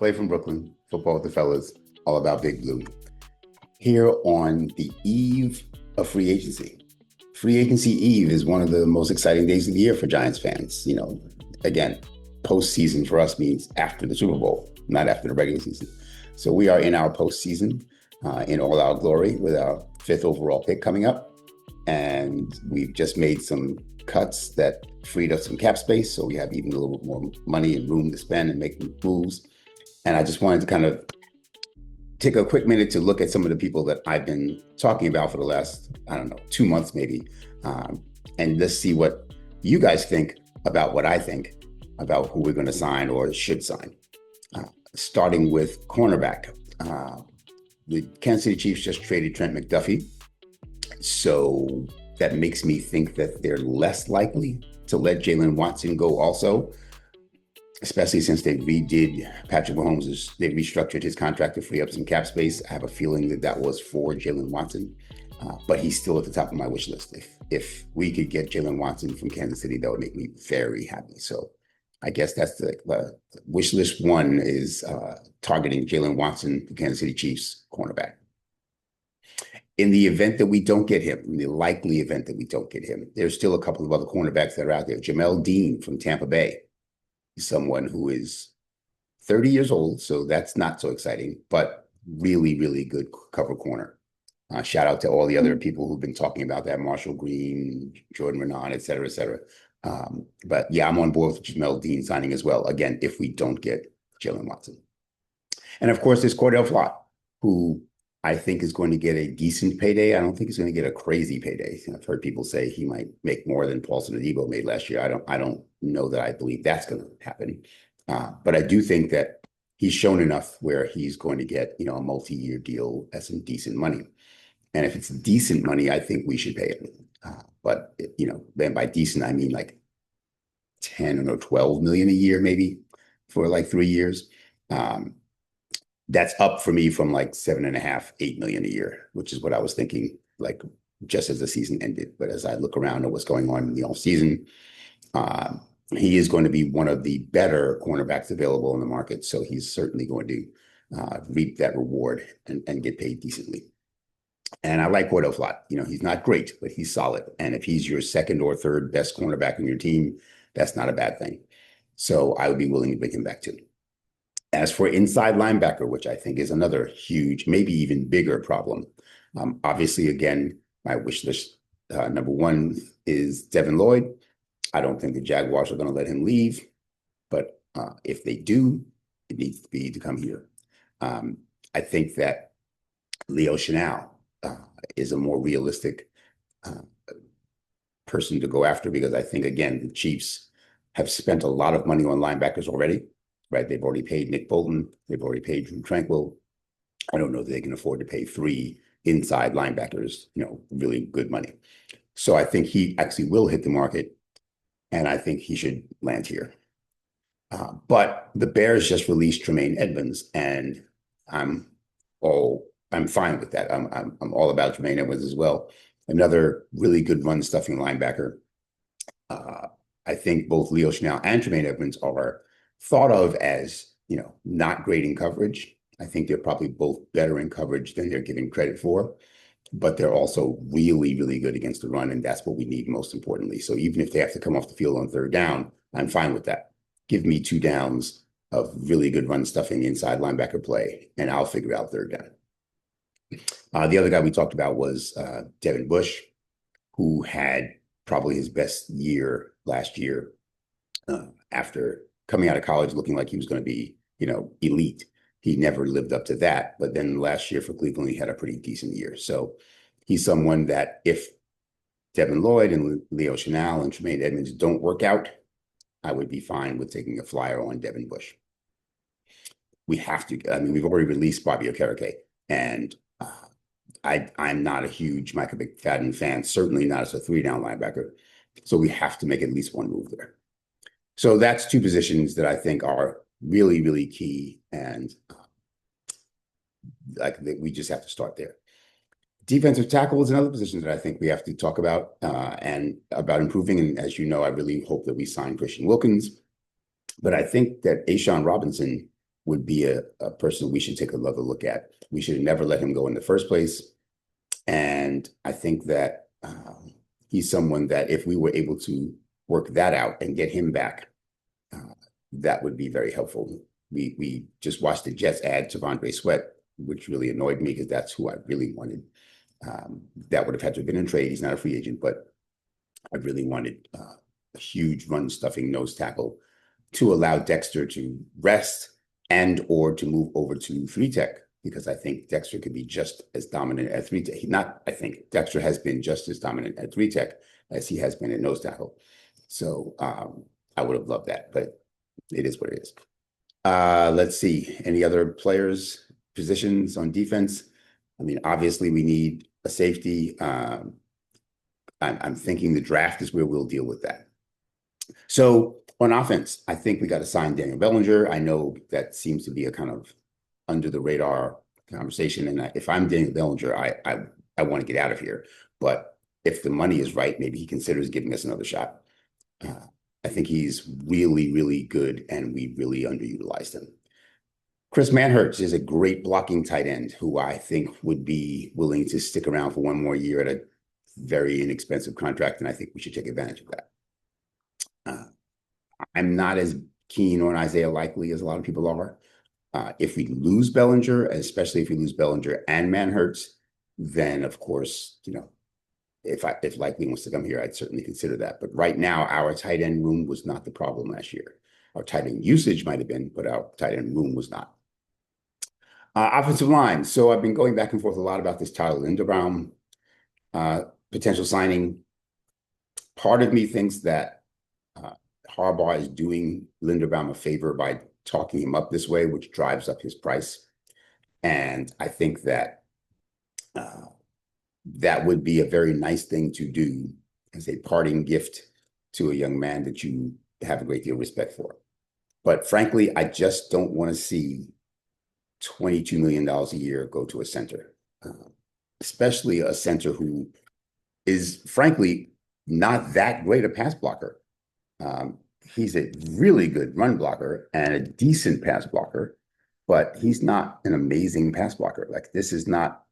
Clay from Brooklyn, football with the fellas, all about Big Blue. Here on the eve of free agency. Free agency eve is one of the most exciting days of the year for Giants fans. Again, postseason for us means after the Super Bowl, not after the regular season. So we are in our postseason in all our glory with our 5th overall pick coming up. And we've just made some cuts that freed up some cap space. So we have even a little bit more money and room to spend and make moves. And I just wanted to kind of take a quick minute to look at some of the people that I've been talking about for the last, 2 months maybe. And let's see what you guys think about what I think about who we're going to sign or should sign. Starting with cornerback. The Kansas City Chiefs just traded Trent McDuffie. So that makes me think that they're less likely to let Jalen Watson go also, especially since they redid Patrick Mahomes. They restructured his contract to free up some cap space. I have a feeling that was for Jalen Watson, but he's still at the top of my wish list. If we could get Jalen Watson from Kansas City, that would make me very happy. So I guess that's the wish list one is targeting Jalen Watson, the Kansas City Chiefs cornerback. In the event that we don't get him, in the likely event that we don't get him, there's still a couple of other cornerbacks that are out there. Jamel Dean from Tampa Bay, someone who is 30 years old, so that's not so exciting, but really, really good cover corner. Shout out to all the other people who've been talking about that, Marshall Green, Jordan Renan, et cetera, et cetera. But yeah, I'm on board with Jamel Dean signing as well, again, if we don't get Jalen Watson. And of course, there's Cordell Flott, who I think is going to get a decent payday. I don't think he's going to get a crazy payday. I've heard people say he might make more than Paulson Adebo made last year. I don't know that I believe that's going to happen. But I do think that he's shown enough where he's going to get, a multi-year deal at some decent money. And if it's decent money, I think we should pay it. But then by decent, I mean like 10 or 12 million a year, maybe for like 3 years. That's up for me from like 7.5, 8 million a year, which is what I was thinking, like just as the season ended. But as I look around at what's going on in the off season, he is going to be one of the better cornerbacks available in the market. So he's certainly going to reap that reward and get paid decently. And I like Cordell Flott. He's not great, but he's solid. And if he's your second or third best cornerback on your team, that's not a bad thing. So I would be willing to bring him back too. As for inside linebacker, which I think is another huge, maybe even bigger problem. Obviously, again, my wish list number one is Devin Lloyd. I don't think the Jaguars are going to let him leave, but if they do, it needs to be to come here. I think that Leo Chenal is a more realistic person to go after because I think, again, the Chiefs have spent a lot of money on linebackers already. Right, they've already paid Nick Bolton. They've already paid Drew Tranquill. I don't know that they can afford to pay 3 inside linebackers, really good money. So I think he actually will hit the market, and I think he should land here. But the Bears just released Tremaine Edmunds, and I'm fine with that. I'm all about Tremaine Edmunds as well. Another really good run stuffing linebacker. I think both Leo Chenal and Tremaine Edmunds are thought of as, not great in coverage. I think they're probably both better in coverage than they're given credit for, but they're also really, really good against the run, and that's what we need most importantly. So even if they have to come off the field on 3rd down, I'm fine with that. Give me 2 downs of really good run stuffing inside linebacker play, and I'll figure out 3rd down. The other guy we talked about was Devin Bush, who had probably his best year last year after coming out of college looking like he was going to be, elite. He never lived up to that. But then last year for Cleveland, he had a pretty decent year. So he's someone that if Devin Lloyd and Leo Chenal and Tremaine Edmunds don't work out, I would be fine with taking a flyer on Devin Bush. We have to. We've already released Bobby Okereke, and I'm not a huge Micah McFadden fan, certainly not as a 3-down linebacker. So we have to make at least one move there. So that's 2 positions that I think are really, really key, and we just have to start there. Defensive tackle is another position that I think we have to talk about and about improving. And as you know, I really hope that we sign Christian Wilkins. But I think that A'Shawn Robinson would be a person we should take another look at. We should have never let him go in the first place. And I think that he's someone that if we were able to work that out and get him back, that would be very helpful. We just watched the Jets add T'Vondre Sweat, which really annoyed me because that's who I really wanted. That would have had to have been in trade. He's not a free agent, but I really wanted a huge run stuffing nose tackle to allow Dexter to rest and or to move over to three tech, because I think Dexter could be just as dominant at three tech. Not, I think Dexter has been just as dominant at three tech as he has been at nose tackle. So I would have loved that, but it is what it is. Let's see. Any other players, positions on defense? I mean, obviously we need a safety. I'm thinking the draft is where we'll deal with that. So on offense, I think we got to sign Daniel Bellinger. I know that seems to be a kind of under the radar conversation. And if I'm Daniel Bellinger, I want to get out of here. But if the money is right, maybe he considers giving us another shot. I think he's really, really good, and we really underutilized him. Chris Manhertz is a great blocking tight end who I think would be willing to stick around for one more year at a very inexpensive contract, and I think we should take advantage of that. I'm not as keen on Isaiah Likely as a lot of people are. If we lose Bellinger, especially if we lose Bellinger and Manhertz, then of course, if Likely wants to come here, I'd certainly consider that. But right now, our tight end room was not the problem last year. Our tight end usage might have been, but our tight end room was not. Offensive line. So I've been going back and forth a lot about this Tyler Linderbaum potential signing. Part of me thinks that Harbaugh is doing Linderbaum a favor by talking him up this way, which drives up his price. And I think that that would be a very nice thing to do as a parting gift to a young man that you have a great deal of respect for. But frankly, I just don't want to see $22 million a year go to a center, especially a center who is frankly not that great a pass blocker. He's a really good run blocker and a decent pass blocker, but he's not an amazing pass blocker. Like, this is not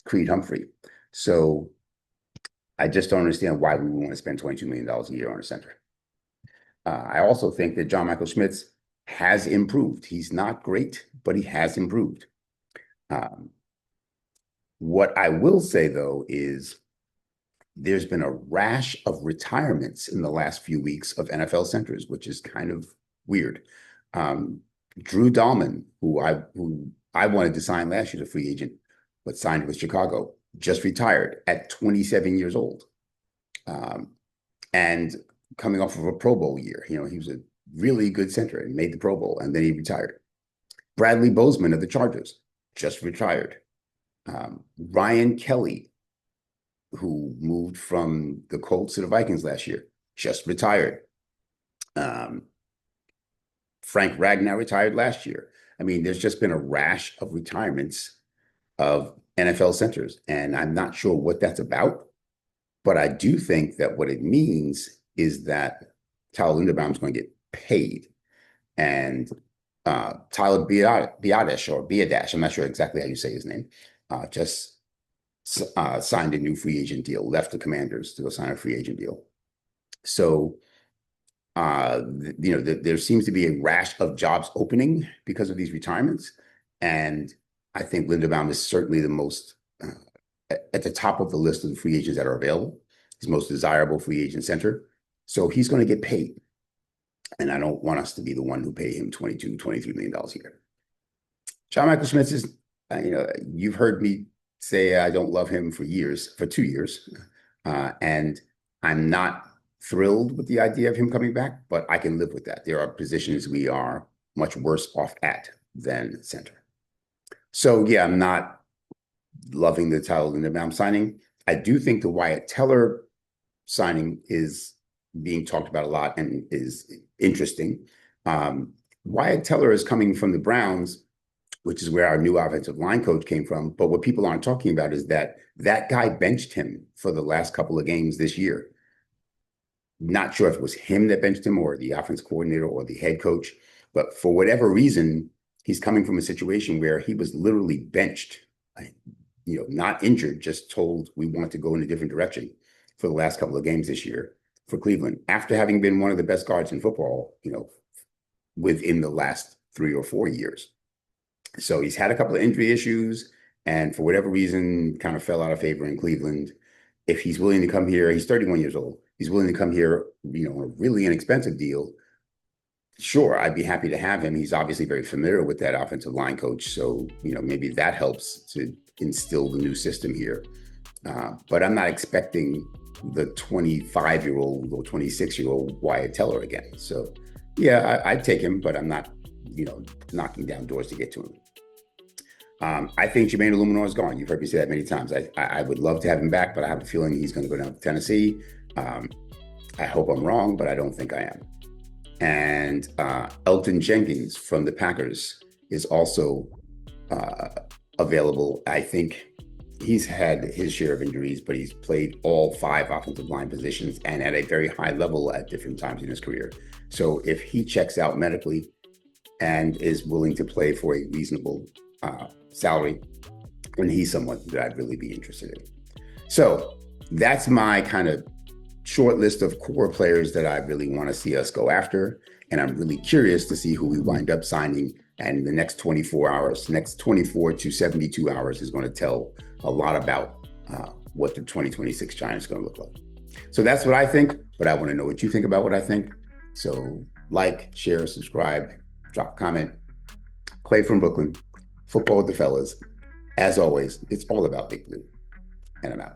Creed Humphrey. So I just don't understand why we want to spend $22 million a year on a center. I also think that John Michael Schmitz has improved. He's not great, but he has improved. What I will say, though, is there's been a rash of retirements in the last few weeks of NFL centers, which is kind of weird. Drew Dahlman, who I wanted to sign last year as a free agent, but signed with Chicago, just retired at 27 years old. And coming off of a Pro Bowl year, he was a really good center and made the Pro Bowl, and then he retired. Bradley Bozeman of the Chargers just retired. Ryan Kelly, who moved from the Colts to the Vikings last year, just retired. Frank Ragnow retired last year. I mean, there's just been a rash of retirements of NFL centers, and I'm not sure what that's about, but I do think that what it means is that Tyler Linderbaum is going to get paid, and Tyler Biadasz, I'm not sure exactly how you say his name, just signed a new free agent deal, left the Commanders to go sign a free agent deal. So, there seems to be a rash of jobs opening because of these retirements. And I think Linderbaum is certainly the most at the top of the list of the free agents that are available. He's most desirable free agent center. So he's going to get paid. And I don't want us to be the one who pay him $22, $23 million a year. John Michael Schmitz is, you've heard me say I don't love him for 2 years. And I'm not thrilled with the idea of him coming back, but I can live with that. There are positions we are much worse off at than center. So yeah, I'm not loving the Tyler Linderbaum signing. I do think the Wyatt Teller signing is being talked about a lot and is interesting. Wyatt Teller is coming from the Browns, which is where our new offensive line coach came from. But what people aren't talking about is that guy benched him for the last couple of games this year. Not sure if it was him that benched him or the offense coordinator or the head coach, but for whatever reason, He's coming from a situation where he was literally benched, not injured, just told we want to go in a different direction for the last couple of games this year for Cleveland, after having been one of the best guards in football, within the last 3 or 4 years. So he's had a couple of injury issues, and for whatever reason, kind of fell out of favor in Cleveland. If he's willing to come here, he's 31 years old. He's willing to come here, on a really inexpensive deal. Sure, I'd be happy to have him. He's obviously very familiar with that offensive line coach. So, maybe that helps to instill the new system here. But I'm not expecting the 25-year-old or 26-year-old Wyatt Teller again. So, yeah, I'd take him, but I'm not, knocking down doors to get to him. I think Jermaine Eluemunor is gone. You've heard me say that many times. I would love to have him back, but I have a feeling he's going to go down to Tennessee. I hope I'm wrong, but I don't think I am. And Elgton Jenkins from the Packers is also available. I think he's had his share of injuries, but he's played all 5 offensive line positions and at a very high level at different times in his career. So if he checks out medically and is willing to play for a reasonable salary, then he's someone that I'd really be interested in. So that's my kind of short list of core players that I really want to see us go after. And I'm really curious to see who we wind up signing. And the next 24 to 72 hours is going to tell a lot about what the 2026 Giants are going to look like. So that's what I think, but I want to know what you think about what I think. So like, share, subscribe, drop a comment. Clay from Brooklyn, Football with the Fellas. As always, it's all about Big Blue. And I'm out.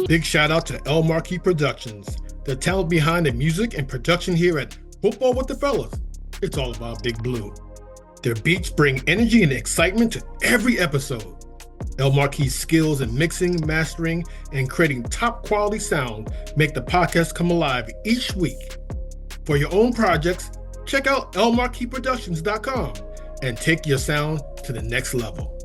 Big shout out to El Marquis Productions, the talent behind the music and production here at Football with the Fellas. It's all about Big Blue. Their beats bring energy and excitement to every episode. El Marquis' skills in mixing, mastering, and creating top quality sound make the podcast come alive each week. For your own projects, check out elmarquisproductions.com and take your sound to the next level.